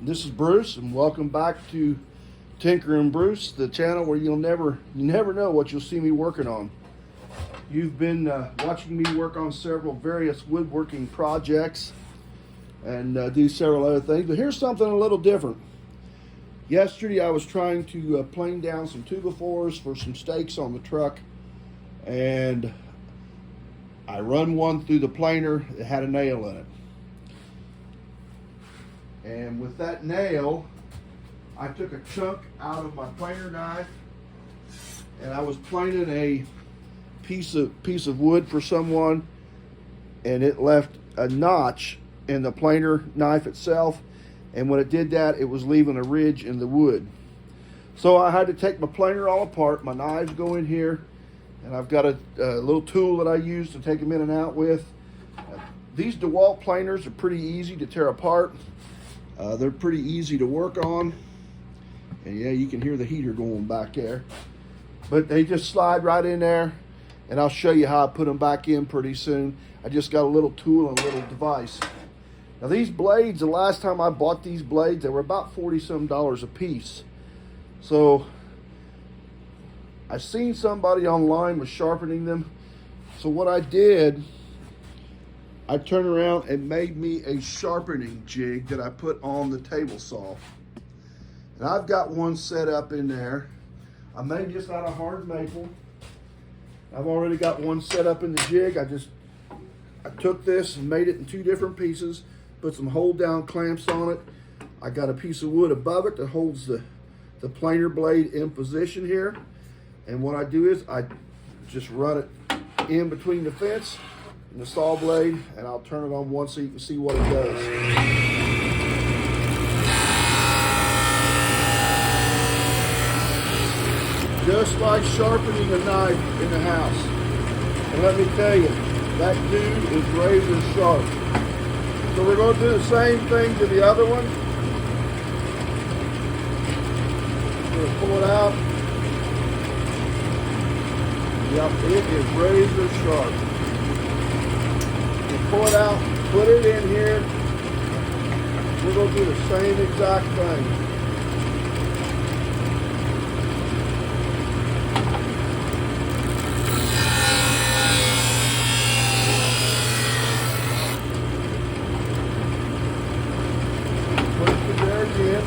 This is Bruce, and welcome back to Tinker and Bruce, the channel where you never know what you'll see me working on. You've been watching me work on several various woodworking projects and do several other things, but here's something a little different. Yesterday I was trying to plane down some 2x4s for some stakes on the truck, and I run one through the planer. It had a nail in it. And with that nail, I took a chunk out of my planer knife, and I was planing a piece of wood for someone, and it left a notch in the planer knife itself. And when it did that, it was leaving a ridge in the wood. So I had to take my planer all apart. My knives go in here, and I've got a little tool that I use to take them in and out with. These DeWalt planers are pretty easy to tear apart. They're pretty easy to work on. And yeah, you can hear the heater going back there. But they just slide right in there, and I'll show you how I put them back in pretty soon. I just got a little tool and a little device. Now these blades, the last time I bought these blades, they were about $40-some a piece. So I seen somebody online was sharpening them. So what I did, I turned around and made me a sharpening jig that I put on the table saw. And I've got one set up in there. I made this out of hard maple. I've already got one set up in the jig. I took this and made it in two different pieces, put some hold down clamps on it. I got a piece of wood above it that holds the planer blade in position here. And what I do is I just run it in between the fence and the saw blade, and I'll turn it on once so you can see what it does. Just like sharpening a knife in the house. And let me tell you, that dude is razor sharp. So we're going to do the same thing to the other one. We're going to pull it out. Yep, it is razor sharp. Pull it out, put it in here. We're going to do the same exact thing. Put it through there again.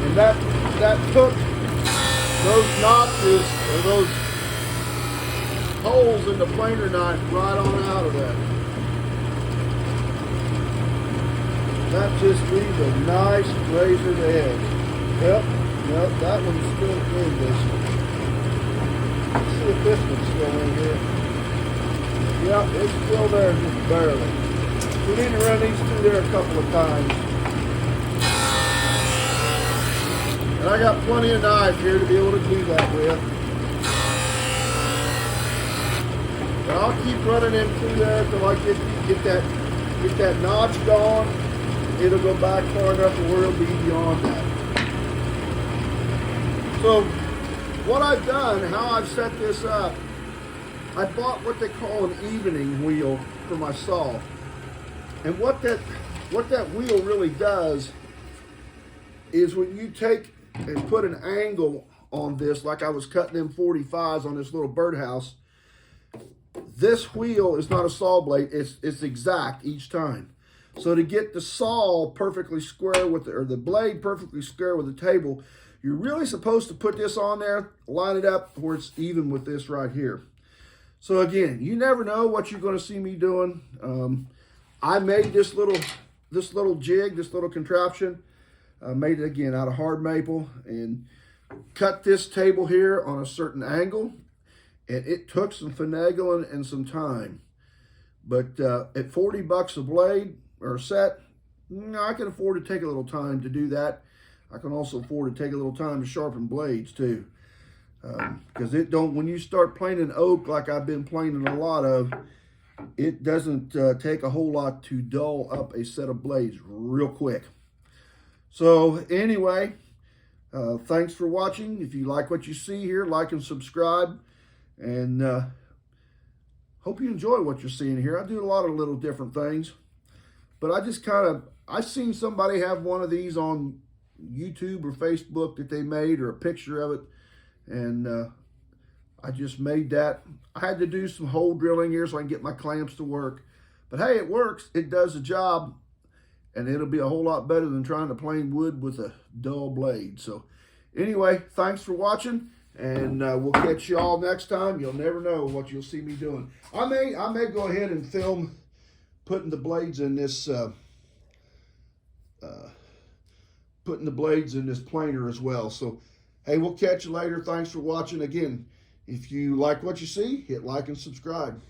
And that took those notches or those holes in the planer knife right on out of that. That just leaves a nice razored edge. Yep, that one's still in this one. Let's see if this one's still in here. Yep, it's still there, just barely. We need to run these through there a couple of times. And I got plenty of knife here to be able to do that with. And I'll keep running in through there until I get that notch gone. It'll go back far enough to where it'll be beyond that. So what I've done, how I've set this up, I bought what they call an evening wheel for my saw. And what that wheel really does is when you take and put an angle on this, like I was cutting them 45s on this little birdhouse, this wheel is not a saw blade, it's exact each time. So to get the saw perfectly square with the blade perfectly square with the table, you're really supposed to put this on there, line it up where it's even with this right here. So again, you never know what you're going to see me doing. I made this little jig, this little contraption. Made it again out of hard maple and cut this table here on a certain angle, and it took some finagling and some time. But at $40 a blade or a set, I can afford to take a little time to do that. I can also afford to take a little time to sharpen blades too, because when you start planing oak like I've been planing a lot of, it doesn't take a whole lot to dull up a set of blades real quick. So anyway, thanks for watching. If you like what you see here, like and subscribe. And hope you enjoy what you're seeing here. I do a lot of little different things, but I seen somebody have one of these on YouTube or Facebook that they made, or a picture of it, and I just made that. I had to do some hole drilling here so I can get my clamps to work, but hey, it works. It does the job, and it'll be a whole lot better than trying to plane wood with a dull blade. So anyway, thanks for watching, and we'll catch you all next time. You'll never know what you'll see me doing. I may go ahead and film putting the blades in this planer as well. So hey, we'll catch you later. Thanks for watching. Again, if you like what you see, hit like and subscribe.